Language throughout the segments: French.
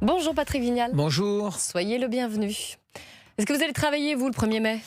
Bonjour Patrick Vignal. Bonjour. Soyez le bienvenu. Est-ce que vous allez travailler, vous, le 1er mai ?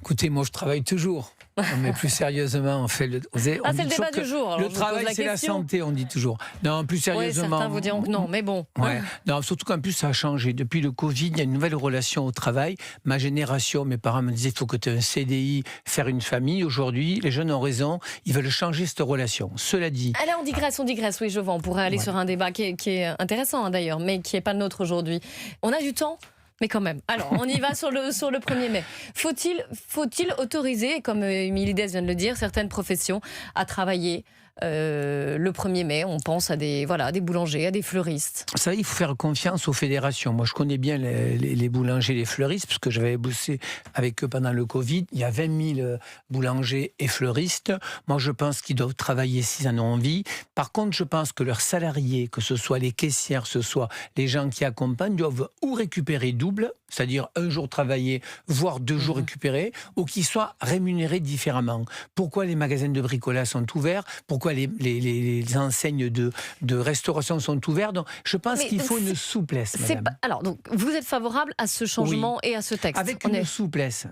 Écoutez, moi je travaille toujours. Mais plus sérieusement, on fait le. C'est le débat du jour. Alors le travail, c'est la santé, on dit toujours. Non, plus sérieusement. Oui, certains vous diront que non, mais bon. Ouais. Non, surtout qu'en plus, ça a changé. Depuis le Covid, il y a une nouvelle relation au travail. Ma génération, mes parents me disaient il faut que tu aies un CDI, faire une famille. Aujourd'hui, les jeunes ont raison. Ils veulent changer cette relation. Cela dit. Ah là, on digresse, oui, je vois. On pourrait aller sur un débat qui est intéressant d'ailleurs, mais qui n'est pas le nôtre aujourd'hui. On a du temps ? Mais quand même. Alors, on y va sur le 1er mai. Faut-il autoriser, comme Émilie Dès vient de le dire, certaines professions à travailler le 1er mai? On pense à des boulangers, à des fleuristes. Vous savez, il faut faire confiance aux fédérations. Moi, je connais bien les boulangers, les fleuristes, parce que j'avais bossé avec eux pendant le Covid. Il y a 20 000 boulangers et fleuristes. Moi, je pense qu'ils doivent travailler s'ils en ont envie. Par contre, je pense que leurs salariés, que ce soit les caissières, que ce soit les gens qui accompagnent, doivent ou récupérer double, c'est-à-dire un jour travaillé, voire 2 jours récupérés, ou qu'ils soient rémunérés différemment. Pourquoi les magasins de bricolage sont ouverts? Pourquoi les enseignes de restauration sont ouvertes? Donc, je pense qu'il faut une souplesse, madame. Alors, donc, vous êtes favorable à ce changement et à ce texte? Avec une souplesse.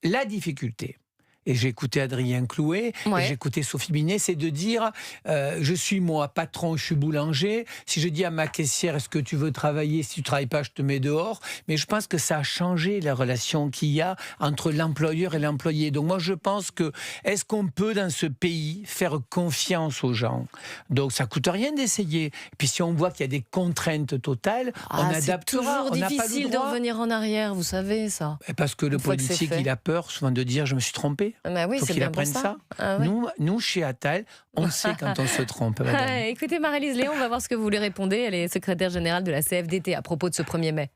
La difficulté, et j'ai écouté Adrien Clouet, et j'ai écouté Sophie Binet, c'est de dire je suis moi patron, je suis boulanger. Si je dis à ma caissière est-ce que tu veux travailler, si tu ne travailles pas, je te mets dehors. Mais je pense que ça a changé la relation qu'il y a entre l'employeur et l'employé. Donc moi je pense que est-ce qu'on peut dans ce pays faire confiance aux gens? Donc ça ne coûte rien d'essayer. Puis si on voit qu'il y a des contraintes totales, on adaptera. C'est toujours difficile de revenir en arrière, vous savez ça. Parce que le politique, il a peur souvent de dire je me suis trompé. Bah oui, faut qu'il apprenne ça. Ah ouais. Nous, chez Attal, on sait quand on se trompe. Écoutez, Marie-Lise Léon, on va voir ce que vous lui répondez. Elle est secrétaire générale de la CFDT à propos de ce 1er mai.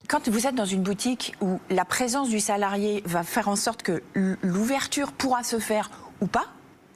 Quand vous êtes dans une boutique où la présence du salarié va faire en sorte que l'ouverture pourra se faire ou pas,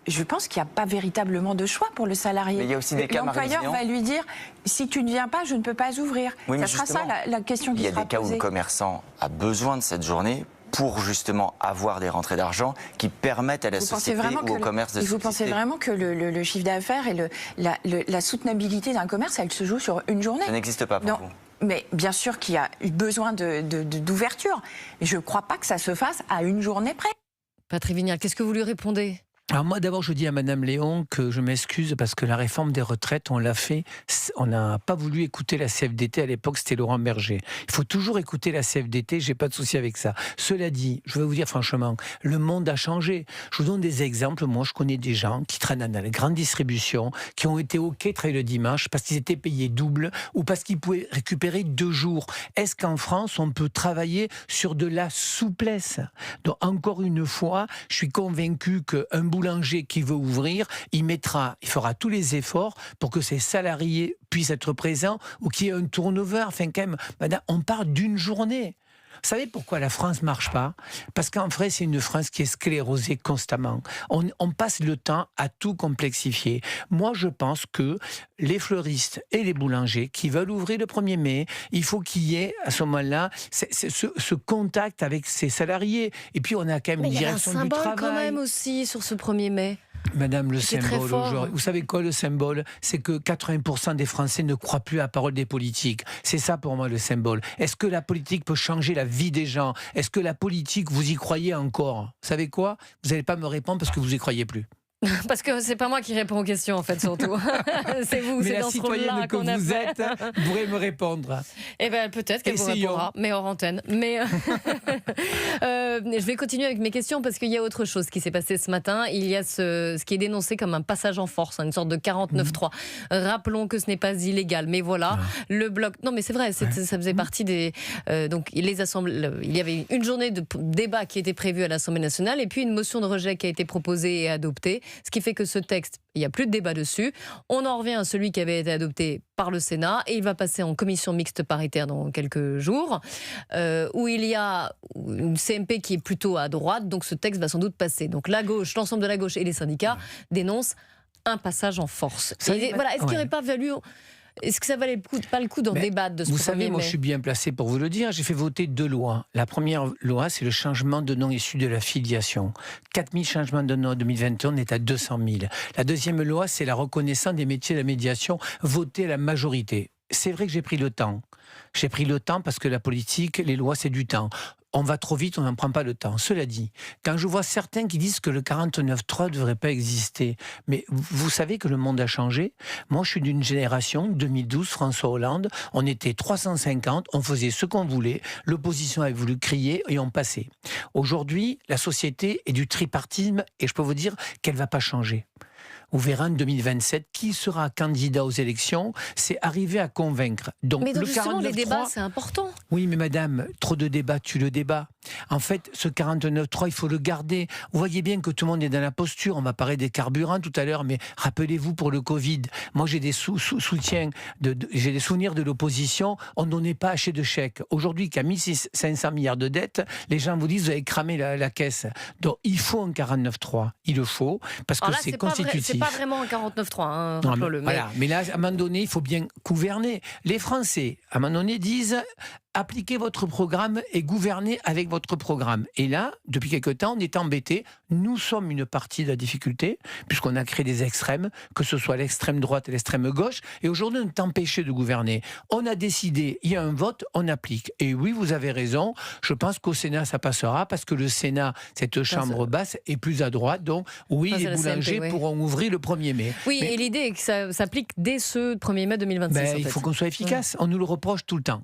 je pense qu'il n'y a pas véritablement de choix pour le salarié. Mais il y a aussi des cas, l'employeur va lui dire si tu ne viens pas, je ne peux pas ouvrir. Oui, ça sera ça la question qui sera posée. Il y a des cas où le commerçant a besoin de cette journée pour justement avoir des rentrées d'argent qui permettent à la société ou au commerce de subsister. Vous pensez vraiment que le chiffre d'affaires et la soutenabilité d'un commerce, elle se joue sur une journée? Ça n'existe pas pour vous. Mais bien sûr qu'il y a eu besoin d'ouverture. Mais je ne crois pas que ça se fasse à une journée près. Patrick Vignal, qu'est-ce que vous lui répondez? Alors moi, d'abord, je dis à Madame Léon que je m'excuse parce que la réforme des retraites, on l'a fait, on n'a pas voulu écouter la CFDT à l'époque, c'était Laurent Berger. Il faut toujours écouter la CFDT, j'ai pas de souci avec ça. Cela dit, je vais vous dire franchement, le monde a changé. Je vous donne des exemples. Moi, je connais des gens qui traînent dans les grandes distributions, qui ont été OK travailler le dimanche parce qu'ils étaient payés double ou parce qu'ils pouvaient récupérer 2 jours. Est-ce qu'en France, on peut travailler sur de la souplesse? Donc, encore une fois, je suis convaincu qu'un boulanger qui veut ouvrir, il fera tous les efforts pour que ses salariés puissent être présents ou qu'il y ait un turnover. Enfin, quand même, madame, on parle d'une journée. Vous savez pourquoi la France ne marche pas? Parce qu'en vrai, c'est une France qui est sclérosée constamment. On passe le temps à tout complexifier. Moi, je pense que les fleuristes et les boulangers qui veulent ouvrir le 1er mai, il faut qu'il y ait à ce moment-là ce contact avec ses salariés. Et puis, on a quand même une direction du travail. Il y a un symbole quand même aussi sur ce 1er mai. Madame, le symbole aujourd'hui. Vous savez quoi, le symbole? C'est que 80% des Français ne croient plus à la parole des politiques. C'est ça pour moi le symbole. Est-ce que la politique peut changer la vie des gens? Est-ce que la politique, vous y croyez encore? Vous savez quoi? Vous n'allez pas me répondre parce que vous y croyez plus. Parce que c'est pas moi qui réponds aux questions en fait surtout. C'est vous, c'est dans ce rôle-là mais la citoyenne que vous êtes pourrait me répondre. Eh bien peut-être qu'elle vous répondra, mais hors antenne. Mais je vais continuer avec mes questions parce qu'il y a autre chose qui s'est passé ce matin. Il y a ce qui est dénoncé comme un passage en force, une sorte de 49.3. Rappelons que ce n'est pas illégal, mais voilà, le bloc. Non mais c'est vrai, ça faisait partie des. Donc les assemblées. Il y avait une journée de débat qui était prévue à l'Assemblée nationale et puis une motion de rejet qui a été proposée et adoptée. Ce qui fait que ce texte, il n'y a plus de débat dessus. On en revient à celui qui avait été adopté par le Sénat et il va passer en commission mixte paritaire dans quelques jours, où il y a une CMP qui est plutôt à droite, donc ce texte va sans doute passer. Donc la gauche, l'ensemble de la gauche et les syndicats dénoncent un passage en force. Voilà, est-ce qu'il n'y aurait pas valu... Est-ce que ça valait pas le coup d'en débattre de ce 1er mai? Vous savez, moi je suis bien placé pour vous le dire. J'ai fait voter 2 lois. La première loi, c'est le changement de nom issu de la filiation. 4000 changements de nom en 2021, on est à 200 000. La deuxième loi, c'est la reconnaissance des métiers de la médiation votée à la majorité. c'est vrai que j'ai pris le temps. J'ai pris le temps parce que la politique, les lois, c'est du temps. On va trop vite, on n'en prend pas le temps. Cela dit, quand je vois certains qui disent que le 49.3 ne devrait pas exister, mais vous savez que le monde a changé. Moi, je suis d'une génération, 2012, François Hollande, on était 350, on faisait ce qu'on voulait, l'opposition avait voulu crier et on passait. Aujourd'hui, la société est du tripartisme et je peux vous dire qu'elle ne va pas changer. Vous verrez en 2027 qui sera candidat aux élections, c'est arriver à convaincre. Donc, mais donc le justement, 49.3, les débats, c'est important. Oui, mais madame, trop de débats tue le débat. En fait, ce 49.3, il faut le garder. Vous voyez bien que tout le monde est dans la posture. On va parler des carburants tout à l'heure, mais rappelez-vous pour le Covid, moi j'ai des soutiens, j'ai des souvenirs de l'opposition, on ne donnait pas assez de chèques. Aujourd'hui, qu'à 500 milliards de dettes, les gens vous disent vous avez cramé la caisse. Donc il faut un 49.3, il le faut, parce que c'est constitutif. C'est pas vraiment un 49.3, hein, rappelons-le. Voilà. Mais là, à un moment donné, il faut bien gouverner. Les Français, à un moment donné, disent appliquez votre programme et gouvernez avec votre programme. Et là, depuis quelque temps, on est embêtés. Nous sommes une partie de la difficulté, puisqu'on a créé des extrêmes, que ce soit l'extrême droite et l'extrême gauche. Et aujourd'hui, on est empêché de gouverner. On a décidé, il y a un vote, on applique. Et oui, vous avez raison. Je pense qu'au Sénat, ça passera, parce que le Sénat, cette chambre basse, est plus à droite. Donc, oui, les boulangers pourront ouvrir le 1er mai. Oui, mais l'idée est que ça s'applique dès ce 1er mai 2026. Il faut qu'on soit efficace. On nous le reproche tout le temps.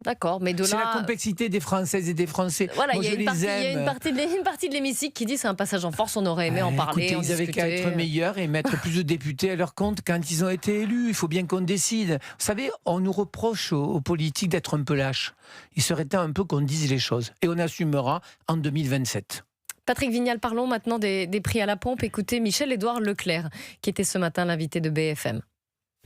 D'accord, mais de là... C'est la complexité des Françaises et des Français. Voilà, moi, il y a une partie de l'hémicycle qui dit c'est un passage en force, on aurait aimé en parler, écoutez, ils avaient qu'à être meilleurs et mettre plus de députés à leur compte quand ils ont été élus. Il faut bien qu'on décide. Vous savez, on nous reproche aux politiques d'être un peu lâches. Il serait temps un peu qu'on dise les choses. Et on assumera en 2027. Patrick Vignal, parlons maintenant des prix à la pompe. Écoutez Michel-Édouard Leclerc, qui était ce matin l'invité de BFM.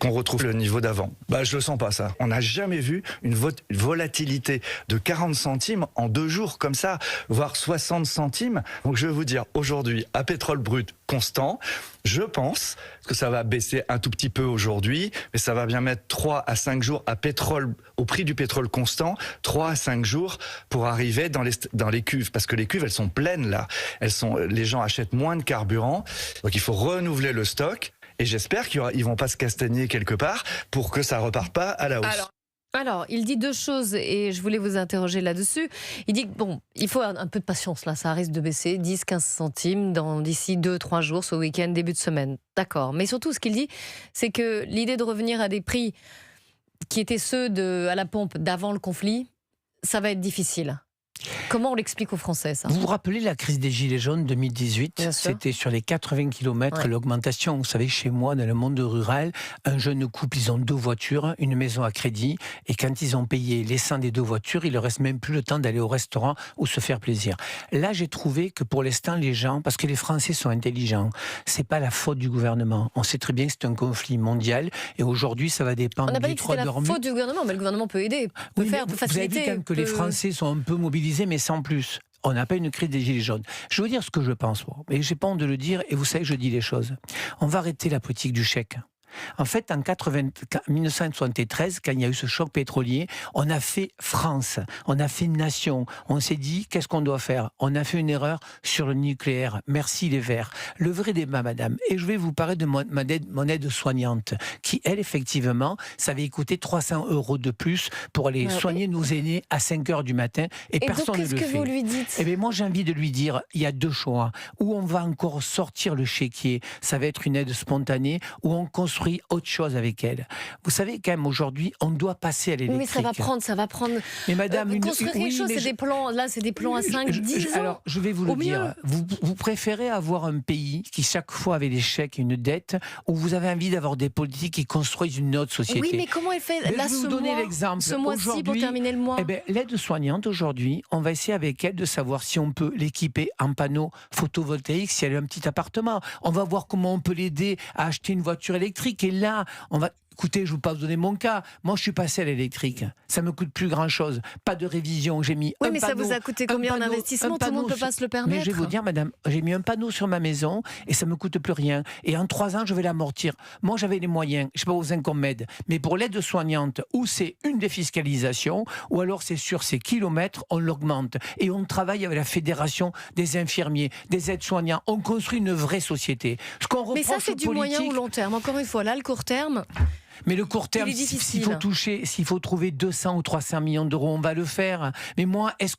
Qu'on retrouve le niveau d'avant. Je le sens pas ça. On n'a jamais vu une volatilité de 40 centimes en 2 jours comme ça, voire 60 centimes. Donc je vais vous dire, aujourd'hui, à pétrole brut constant, je pense que ça va baisser un tout petit peu aujourd'hui, mais ça va bien mettre 3 à 5 jours à pétrole, au prix du pétrole constant, 3 à 5 jours pour arriver dans les cuves. Parce que les cuves, elles sont pleines là. Les gens achètent moins de carburant, donc il faut renouveler le stock. Et j'espère qu'ils ne vont pas se castagner quelque part pour que ça ne reparte pas à la hausse. Alors, il dit 2 choses et je voulais vous interroger là-dessus. Il dit que il faut un peu de patience là, ça risque de baisser 10-15 centimes d'ici 2-3 jours, ce week-end, début de semaine. D'accord. Mais surtout, ce qu'il dit, c'est que l'idée de revenir à des prix qui étaient ceux à la pompe d'avant le conflit, ça va être difficile. Comment on l'explique aux Français, ça ? Vous vous rappelez la crise des Gilets jaunes 2018 ? C'était sur les 80 km, l'augmentation. Vous savez, chez moi, dans le monde rural, un jeune couple, ils ont 2 voitures, une maison à crédit, et quand ils ont payé l'essence des 2 voitures, il leur reste même plus le temps d'aller au restaurant ou se faire plaisir. Là, j'ai trouvé que pour l'instant, les gens, parce que les Français sont intelligents, c'est pas la faute du gouvernement. On sait très bien que c'est un conflit mondial, et aujourd'hui, ça va dépendre du 3 On n'a pas dit que c'était la faute du gouvernement, mais le gouvernement peut aider, peut faciliter. Vous avez dit quand même que les Français sont un peu mobilisés, mais sans plus. On n'a pas une crise des Gilets jaunes. Je veux dire ce que je pense, moi. Mais j'ai pas honte de le dire, et vous savez que je dis les choses. On va arrêter la politique du chèque. En fait, en 1973, quand il y a eu ce choc pétrolier, on a fait France, on a fait nation. On s'est dit, qu'est-ce qu'on doit faire ? On a fait une erreur sur le nucléaire. Merci les Verts. Le vrai débat, madame, et je vais vous parler de mon aide soignante, qui, elle, effectivement, ça avait coûté 300 € de plus pour aller soigner nos aînés à 5 h du matin, et personne ne le fait. Qu'est-ce que vous lui dites ? Eh bien, moi, j'ai envie de lui dire, il y a 2 choix. Ou on va encore sortir le chéquier, ça va être une aide spontanée, ou on construit autre chose avec elle. Vous savez, quand même, aujourd'hui, on doit passer à l'électrique. Mais ça va prendre. Mais madame, construire quelque chose, c'est des plans. Là, c'est des plans à 5-10 ans. Alors, je vais vous le dire. Vous préférez avoir un pays qui, chaque fois, avait des chèques et une dette, ou vous avez envie d'avoir des politiques qui construisent une autre société ? Oui, mais comment elle fait là, je vais vous donner l'exemple. Ce mois-ci, pour terminer le mois. L'aide soignante, aujourd'hui, on va essayer avec elle de savoir si on peut l'équiper en panneaux photovoltaïques, si elle a un petit appartement. On va voir comment on peut l'aider à acheter une voiture électrique. Et là, on va... Écoutez, je ne vais pas vous donner mon cas. Moi, je suis passé à l'électrique. Ça me coûte plus grand-chose. Pas de révision. J'ai mis un panneau. Mais ça vous a coûté combien en investissement ? Tout le monde ne peut pas se le permettre. Mais je vais vous dire, madame, j'ai mis un panneau sur ma maison et ça ne me coûte plus rien. Et en 3 ans, je vais l'amortir. Moi, j'avais les moyens. Je n'ai pas besoin qu'on m'aide. Mais pour l'aide soignante, ou c'est une défiscalisation, ou alors c'est sur ces kilomètres, on l'augmente. Et on travaille avec la fédération des infirmiers, des aides-soignants. On construit une vraie société. Ce qu'on reproche mais ça, c'est du moyen ou long terme. Encore une fois, là, le court terme... Mais le court terme, s'il faut trouver 200 ou 300 millions d'euros, on va le faire. Mais moi, est-ce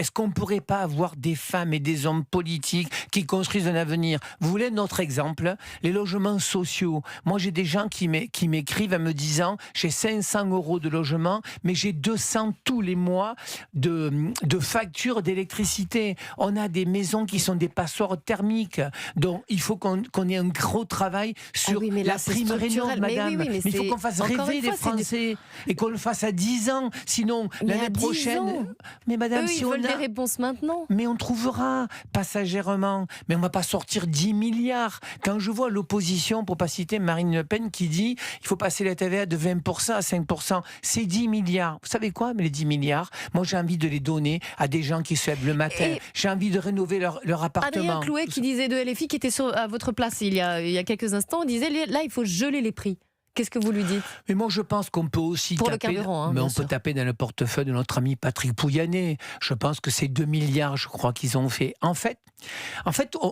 qu'on ne pourrait pas avoir des femmes et des hommes politiques qui construisent un avenir? Vous voulez notre exemple? Les logements sociaux. Moi, j'ai des gens qui m'écrivent en me disant, j'ai 500 euros de logement, mais j'ai 200 tous les mois de factures d'électricité. On a des maisons qui sont des passoires thermiques. Donc, il faut qu'on ait un gros travail sur la prime rénov', madame. Mais il faut qu'on fasse rêver les Français et qu'on le fasse à 10 ans. Sinon, l'année prochaine... Mais madame, ils veulent des réponses maintenant. Mais on trouvera, passagèrement. Mais on ne va pas sortir 10 milliards. Quand je vois l'opposition, pour ne pas citer Marine Le Pen, qui dit il faut passer la TVA de 20% à 5%, c'est 10 milliards. Vous savez quoi? Mais les 10 milliards, moi j'ai envie de les donner à des gens qui se lèvent le matin. J'ai envie de rénover leur appartement. Adrien Clouet, qui disait de LFI, qui était à votre place il y a quelques instants, disait là il faut geler les prix. Qu'est-ce que vous lui dites? Mais moi, je pense qu'on peut aussi pour taper, le carburant, mais on peut taper dans le portefeuille de notre ami Patrick Pouyanné. Je pense que c'est 2 milliards, je crois, qu'ils ont fait. En fait,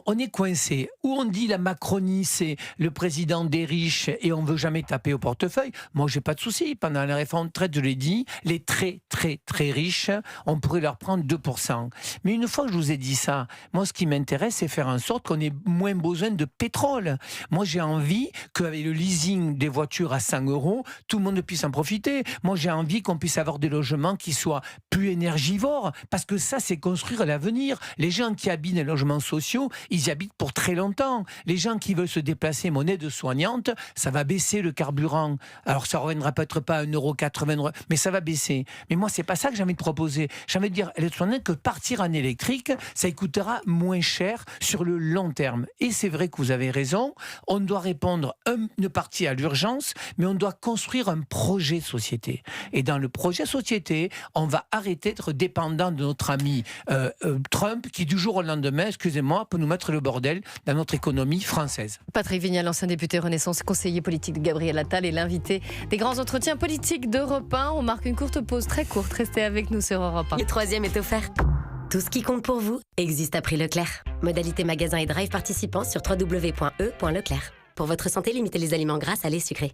on est coincé. Où on dit la Macronie, c'est le président des riches et on veut jamais taper au portefeuille. Moi, j'ai pas de souci. Pendant la réforme de retraite, je l'ai dit, les très, très, très riches, on pourrait leur prendre 2%. Mais une fois que je vous ai dit ça, moi, ce qui m'intéresse, c'est faire en sorte qu'on ait moins besoin de pétrole. Moi, j'ai envie qu'avec le leasing des voitures à 100 euros, tout le monde puisse en profiter. Moi, j'ai envie qu'on puisse avoir des logements qui soient plus énergivores, parce que ça, c'est construire l'avenir. Les gens qui habitent les logements sociaux, ils y habitent pour très longtemps. Les gens qui veulent se déplacer, mon aide-soignante, ça va baisser le carburant. Alors, ça ne reviendra peut-être pas à 1,80 €, mais ça va baisser. Mais moi, c'est pas ça que j'ai envie de proposer. J'ai envie de dire, l'aide-soignante, que partir en électrique, ça coûtera moins cher sur le long terme. Et c'est vrai que vous avez raison, on doit répondre une partie à l'urgence, mais on doit construire un projet société. Et dans le projet société, on va arrêter d'être dépendant de notre ami Trump, qui du jour au lendemain, excusez-moi, peut nous mettre le bordel dans notre économie française. Patrick Vignal, ancien député Renaissance, conseiller politique de Gabriel Attal et l'invité des grands entretiens politiques d'Europe 1. On marque une courte pause, très courte. Restez avec nous sur Europe 1. Le 3e est offert. Tout ce qui compte pour vous existe à prix Leclerc. Modalité magasin et drive participants sur www.e.leclerc. Pour votre santé, limitez les aliments gras, salés, sucrés.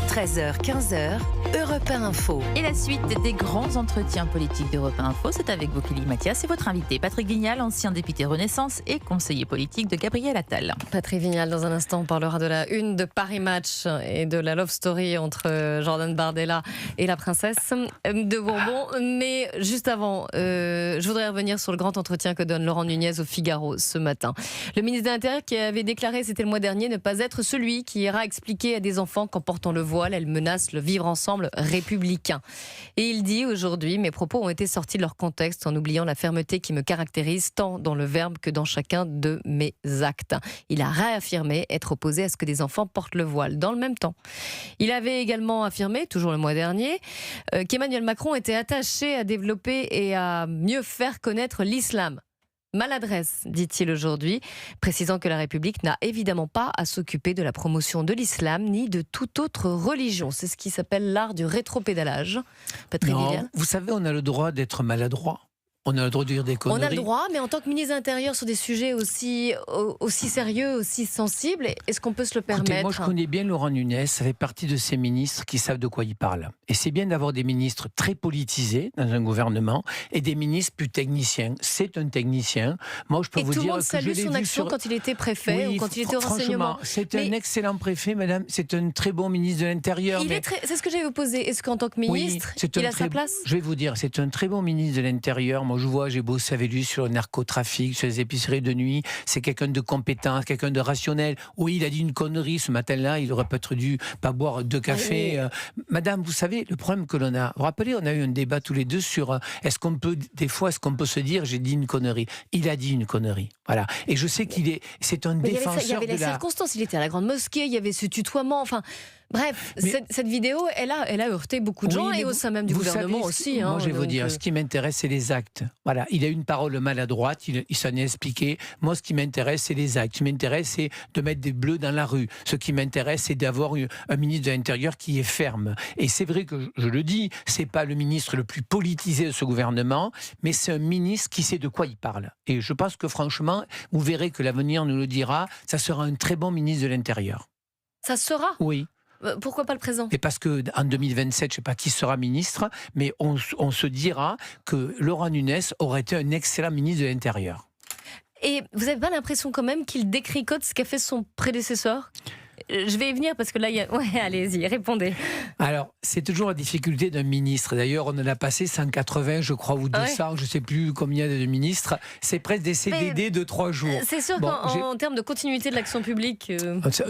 13h, 15h, Europe 1 Info. Et la suite des grands entretiens politiques d'Europe 1 Info, c'est avec vous, Kelly Mathias, et votre invité, Patrick Vignal, ancien député Renaissance et conseiller politique de Gabriel Attal. Patrick Vignal, dans un instant, on parlera de la une de Paris Match et de la love story entre Jordan Bardella et la princesse de Bourbon. Mais juste avant, je voudrais revenir sur le grand entretien que donne Laurent Nunez au Figaro ce matin. Le ministre de l'Intérieur qui avait déclaré, c'était le mois dernier, ne pas être celui qui ira expliquer à des enfants qu'en portant le voile, elle menace le vivre ensemble républicain. Et il dit aujourd'hui, mes propos ont été sortis de leur contexte en oubliant la fermeté qui me caractérise tant dans le verbe que dans chacun de mes actes. Il a réaffirmé être opposé à ce que des enfants portent le voile. Dans le même temps, il avait également affirmé, toujours le mois dernier, qu'Emmanuel Macron était attaché à développer et à mieux faire connaître l'islam. Maladresse, dit-il aujourd'hui, précisant que la République n'a évidemment pas à s'occuper de la promotion de l'islam ni de toute autre religion. C'est ce qui s'appelle l'art du rétropédalage. Patrick Vignal. Vous savez, on a le droit d'être maladroit. On a le droit de dire des conneries. On a le droit, mais en tant que ministre de l'Intérieur sur des sujets aussi sérieux, aussi sensibles, est-ce qu'on peut se le permettre? Écoutez, moi, je connais bien Laurent Nunez, ça fait partie de ces ministres qui savent de quoi ils parlent. Et c'est bien d'avoir des ministres très politisés dans un gouvernement et des ministres plus techniciens. C'est un technicien. Moi, je peux vous dire que tout le monde salue son action quand il était préfet ou quand il était au renseignement. C'est un excellent préfet, madame. C'est un très bon ministre de l'Intérieur. C'est ce que j'allais vous poser. Est-ce qu'en tant que ministre, il a sa place? Je vais vous dire, c'est un très bon ministre de l'Intérieur. Moi, je vois, j'ai bossé avec lui sur le narcotrafic, sur les épiceries de nuit. C'est quelqu'un de compétent, quelqu'un de rationnel. Oui, il a dit une connerie ce matin-là. Il aurait peut-être dû pas boire 2 cafés. Oui. Madame, vous savez, le problème que l'on a... Vous vous rappelez, on a eu un débat tous les deux sur est-ce qu'on peut se dire j'ai dit une connerie. Il a dit une connerie. Voilà. Et je sais c'est un défenseur de la... Il y avait les circonstances. Il était à la Grande Mosquée, il y avait ce tutoiement. Enfin... Bref, cette vidéo, elle a heurté beaucoup de gens et au sein même du gouvernement aussi. Moi, je vais vous dire, ce qui m'intéresse, c'est les actes. Voilà, il a une parole maladroite, il s'en est expliqué. Moi, ce qui m'intéresse, c'est les actes. Ce qui m'intéresse, c'est de mettre des bleus dans la rue. Ce qui m'intéresse, c'est d'avoir un ministre de l'Intérieur qui est ferme. Et c'est vrai que, je le dis, c'est pas le ministre le plus politisé de ce gouvernement, mais c'est un ministre qui sait de quoi il parle. Et je pense que, franchement, vous verrez que l'avenir nous le dira, ça sera un très bon ministre de l'Intérieur. Ça sera ? Oui. Pourquoi pas le présent? Et parce qu'en 2027, je ne sais pas qui sera ministre, mais on se dira que Laurent Nunez aurait été un excellent ministre de l'Intérieur. Et vous n'avez pas l'impression quand même qu'il décricote ce qu'a fait son prédécesseur? Je vais y venir parce que là, ouais, allez-y, répondez. Alors, c'est toujours la difficulté d'un ministre. D'ailleurs, on en a passé 180, je crois, ou 200, je ne sais plus combien de ministres. C'est presque des CDD de 3 jours. C'est sûr qu'en termes de continuité de l'action publique,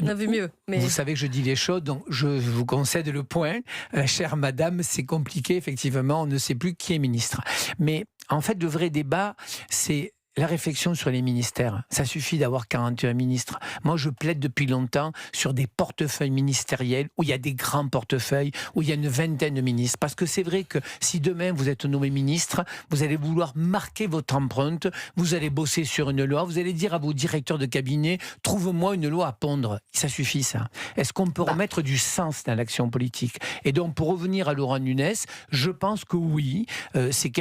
on a vu mieux. Mais... Vous savez que je dis les choses, donc je vous concède le point. Chère madame, c'est compliqué, effectivement, on ne sait plus qui est ministre. Mais en fait, le vrai débat, c'est la réflexion sur les ministères. Ça suffit d'avoir 41 ministres. Moi, je plaide depuis longtemps sur des portefeuilles ministériels où il y a des grands portefeuilles, où il y a une vingtaine de ministres. Parce que c'est vrai que si demain vous êtes nommé ministre, vous allez vouloir marquer votre empreinte, vous allez bosser sur une loi, vous allez dire à vos directeurs de cabinet, trouve-moi une loi à pondre. Ça suffit, ça. Est-ce qu'on peut remettre du sens dans l'action politique? Et donc, pour revenir à Laurent Nunez, je pense que oui, c'est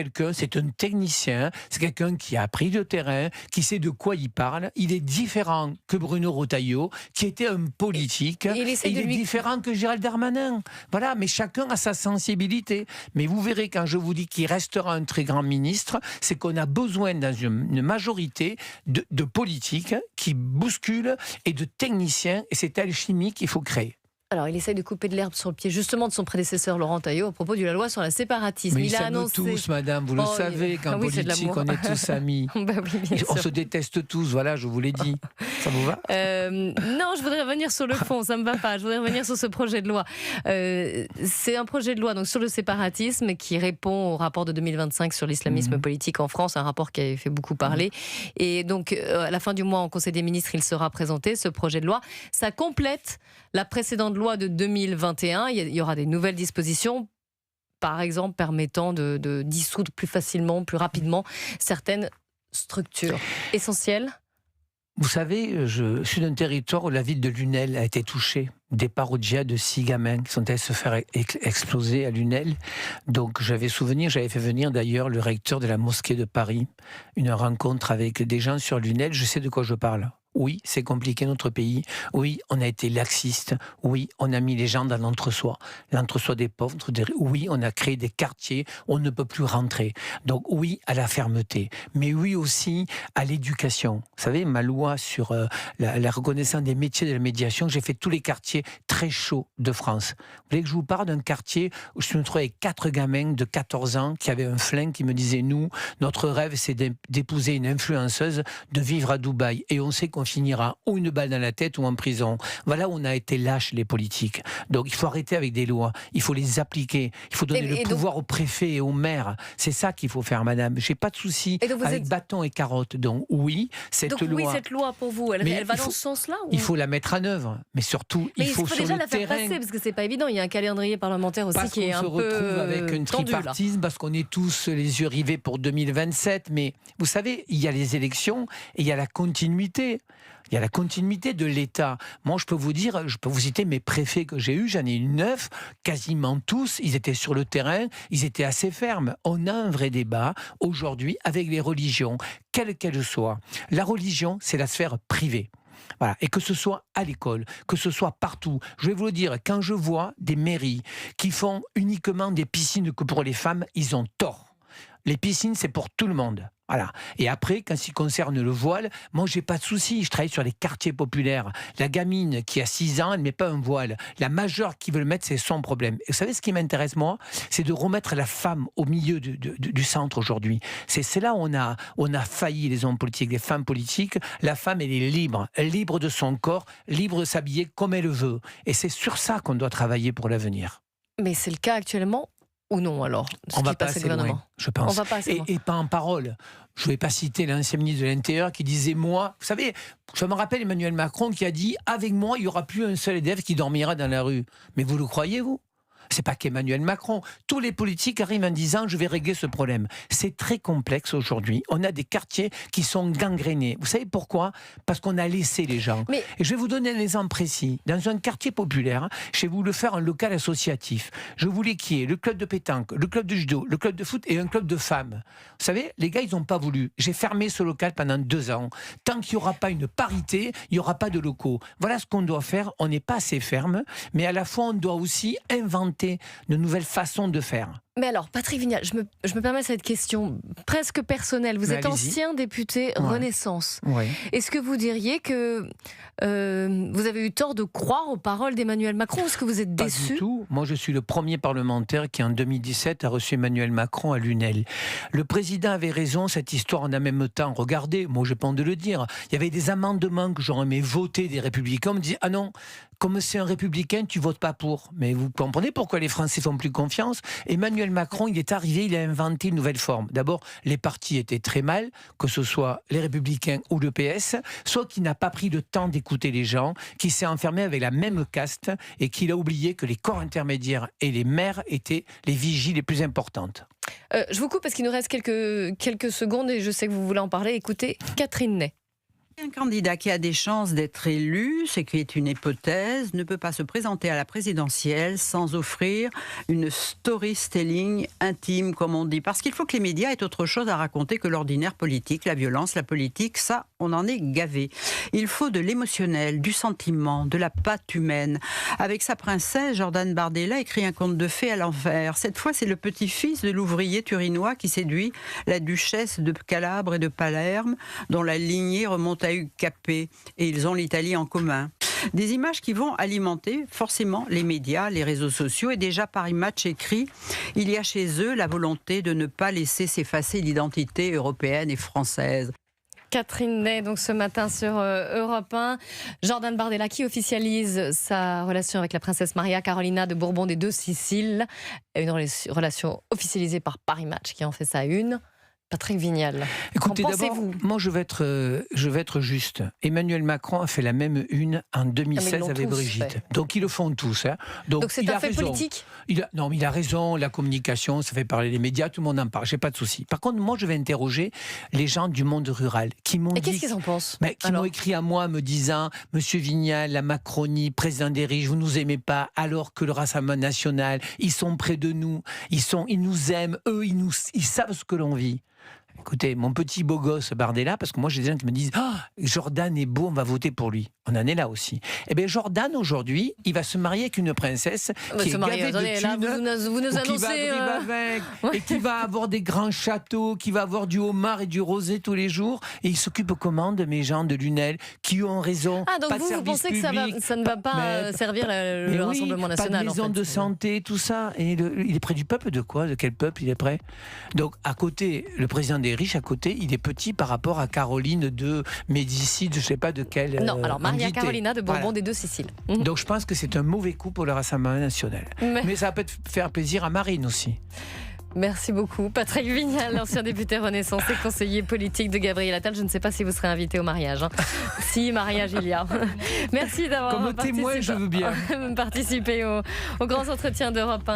un technicien, c'est quelqu'un qui a appris de terrain, qui sait de quoi il parle. Il est différent que Bruno Retailleau, qui était un politique. Il est différent que Gérald Darmanin. Voilà, mais chacun a sa sensibilité. Mais vous verrez, quand je vous dis qu'il restera un très grand ministre, c'est qu'on a besoin dans une majorité de politiques qui bousculent et de techniciens, et c'est alchimie qu'il faut créer. Alors, il essaye de couper de l'herbe sur le pied, justement, de son prédécesseur Laurent Taillot à propos de la loi sur la séparatisme. Mais il a annoncé... tous, madame, vous le savez, qu'en politique, on est tous amis. On se déteste tous, voilà, je vous l'ai dit. Ça vous va? Non, je voudrais revenir sur le fond, ça ne me va pas. Je voudrais revenir sur ce projet de loi. C'est un projet de loi donc, sur le séparatisme qui répond au rapport de 2025 sur l'islamisme politique en France, un rapport qui avait fait beaucoup parler. Et donc, à la fin du mois, en Conseil des ministres, il sera présenté, ce projet de loi. Ça complète la précédente loi de 2021, il y aura des nouvelles dispositions, par exemple permettant de dissoudre plus facilement, plus rapidement certaines structures essentielles. Vous savez, je suis d'un territoire où la ville de Lunel a été touchée. Départ au djihad de 6 gamins qui sont allés se faire exploser à Lunel. Donc j'avais fait venir d'ailleurs le recteur de la mosquée de Paris, une rencontre avec des gens sur Lunel, je sais de quoi je parle. Oui, c'est compliqué notre pays. Oui, on a été laxiste. Oui, on a mis les gens dans l'entre-soi des pauvres. Oui, on a créé des quartiers où on ne peut plus rentrer. Donc oui, à la fermeté. Mais oui aussi à l'éducation. Vous savez, ma loi sur la reconnaissance des métiers de la médiation, j'ai fait tous les quartiers très chauds de France. Vous voulez que je vous parle d'un quartier où je me trouvais avec 4 gamins de 14 ans qui avaient un flingue qui me disaient, nous, notre rêve, c'est d'épouser une influenceuse, de vivre à Dubaï. Et on sait qu'on finira ou une balle dans la tête ou en prison. Voilà où on a été lâches, les politiques. Donc il faut arrêter avec des lois, il faut les appliquer, il faut donner le pouvoir aux préfets et aux maires. C'est ça qu'il faut faire, madame. J'ai pas de souci avec bâton et carotte. Donc oui, cette loi pour vous, elle va dans ce sens-là ou... Il faut la mettre en œuvre, mais surtout il faut sur déjà le la faire terrain. passer, parce que c'est pas évident. Il y a un calendrier parlementaire aussi qui est un peu tendu. Parce qu'on se retrouve avec un tripartisme, parce qu'on est tous les yeux rivés pour 2027. Mais vous savez, il y a les élections et il y a la continuité. Il y a la continuité de l'État. Moi, je peux vous citer mes préfets que j'ai eus, j'en ai eu 9, quasiment tous, ils étaient sur le terrain, ils étaient assez fermes. On a un vrai débat aujourd'hui avec les religions, quelles qu'elles soient. La religion, c'est la sphère privée. Voilà. Et que ce soit à l'école, que ce soit partout. Je vais vous le dire, quand je vois des mairies qui font uniquement des piscines que pour les femmes, ils ont tort. Les piscines, c'est pour tout le monde. Voilà. Et après, quand il concerne le voile, moi, j'ai pas de souci. Je travaille sur les quartiers populaires. La gamine qui a 6 ans, elle ne met pas un voile. La majeure qui veut le mettre, c'est son problème. Et vous savez, ce qui m'intéresse, moi, c'est de remettre la femme au milieu du centre aujourd'hui. C'est là où on a failli, les hommes politiques, les femmes politiques. La femme, elle est libre de son corps, libre de s'habiller comme elle veut. Et c'est sur ça qu'on doit travailler pour l'avenir. Mais c'est le cas actuellement ou non, alors? On va pas assez loin, je pense. On va pas assez loin. Et pas en parole. Je ne vais pas citer l'ancien ministre de l'Intérieur qui disait, moi, vous savez, je me rappelle Emmanuel Macron qui a dit, avec moi, il n'y aura plus un seul élève qui dormira dans la rue. Mais vous le croyez, vous? C'est pas qu'Emmanuel Macron. Tous les politiques arrivent en disant je vais régler ce problème. C'est très complexe aujourd'hui. On a des quartiers qui sont gangrénés. Vous savez pourquoi ? Parce qu'on a laissé les gens. Et je vais vous donner un exemple précis. Dans un quartier populaire, je vais vous le faire en local associatif. Je voulais qu'il y ait le club de pétanque, le club de judo, le club de foot et un club de femmes. Vous savez, les gars, ils n'ont pas voulu. J'ai fermé ce local pendant 2 ans. Tant qu'il n'y aura pas une parité, il n'y aura pas de locaux. Voilà ce qu'on doit faire. On n'est pas assez ferme, mais à la fois, on doit aussi inventer de nouvelles façons de faire. Mais alors, Patrick Vignal, je me permets cette question presque personnelle. Vous êtes ancien député Renaissance. Ouais. Est-ce que vous diriez que vous avez eu tort de croire aux paroles d'Emmanuel Macron ? Est-ce que vous êtes déçu ? Pas du tout. Moi, je suis le premier parlementaire qui, en 2017, a reçu Emmanuel Macron à Lunel. Le président avait raison, cette histoire en a même temps. Regardez, moi, je pense de le dire. Il y avait des amendements que j'aurais aimé voter des Républicains. On me dit, ah non, comme c'est un républicain, tu votes pas pour. Mais vous comprenez pourquoi les Français font plus confiance ? Emmanuel Macron, il est arrivé, il a inventé une nouvelle forme. D'abord, les partis étaient très mal, que ce soit les Républicains ou le PS, soit qu'il n'a pas pris le temps d'écouter les gens, qu'il s'est enfermé avec la même caste et qu'il a oublié que les corps intermédiaires et les maires étaient les vigies les plus importantes. Je vous coupe parce qu'il nous reste quelques secondes et je sais que vous voulez en parler. Écoutez, Catherine Ney. Un candidat qui a des chances d'être élu, ce qui est une hypothèse, ne peut pas se présenter à la présidentielle sans offrir une storytelling intime, comme on dit. Parce qu'il faut que les médias aient autre chose à raconter que l'ordinaire politique, la violence, la politique, ça, on en est gavé. Il faut de l'émotionnel, du sentiment, de la patte humaine. Avec sa princesse, Jordan Bardella écrit un conte de fées à l'envers. Cette fois, c'est le petit-fils de l'ouvrier turinois qui séduit la duchesse de Calabre et de Palerme, dont la lignée remonte à Hugues Capet, et ils ont l'Italie en commun. Des images qui vont alimenter forcément les médias, les réseaux sociaux, et déjà Paris Match écrit « Il y a chez eux la volonté de ne pas laisser s'effacer l'identité européenne et française ». Catherine Ney, donc ce matin sur Europe 1. Jordan Bardella qui officialise sa relation avec la princesse Maria Carolina de Bourbon des Deux Siciles. Une relation officialisée par Paris Match qui en fait sa une. Patrick Vignal, écoutez, d'abord, moi je vais être juste. Emmanuel Macron a fait la même une en 2016 avec Brigitte. Donc ils le font tous. Hein. Donc c'est un fait politique ? Non, mais il a raison, la communication, ça fait parler les médias, tout le monde en parle, j'ai pas de souci. Par contre, moi je vais interroger les gens du monde rural qui m'ont dit... Et qu'est-ce qu'ils en pensent ? Qui m'ont écrit à moi me disant « Monsieur Vignal, la Macronie, président des riches, vous nous aimez pas, alors que le Rassemblement national, ils sont près de nous, ils nous aiment, eux, ils savent ce que l'on vit. » Écoutez, mon petit beau gosse Bardella, parce que moi j'ai des gens qui me disent Jordan est beau, on va voter pour lui. On en est là aussi. Eh bien Jordan aujourd'hui, il va se marier avec une princesse qui est gavée de thunes, vous nous annoncez et qui va avoir des grands châteaux, qui va avoir du homard et du rosé tous les jours, et il s'occupe comment de mes gens de Lunel qui ont raison. Ah donc pas vous pensez public, que ça ne va pas servir le Rassemblement national, pas de maison de santé, tout ça. Et il est près du peuple de quoi ? De quel peuple il est près ? Donc à côté, le président des riches, à côté, il est petit par rapport à Caroline de Médicis, je ne sais pas de quelle. Non, alors Maria Carolina de Bourbon des Deux Siciles. Donc je pense que c'est un mauvais coup pour le Rassemblement national. Mais ça va peut-être faire plaisir à Marine aussi. Merci beaucoup. Patrick Vignal, ancien député Renaissance et conseiller politique de Gabriel Attal. Je ne sais pas si vous serez invité au mariage. Hein. Si, mariage il y a. Merci d'avoir Comme témoin, je veux bien participé aux grands entretiens d'Europe 1.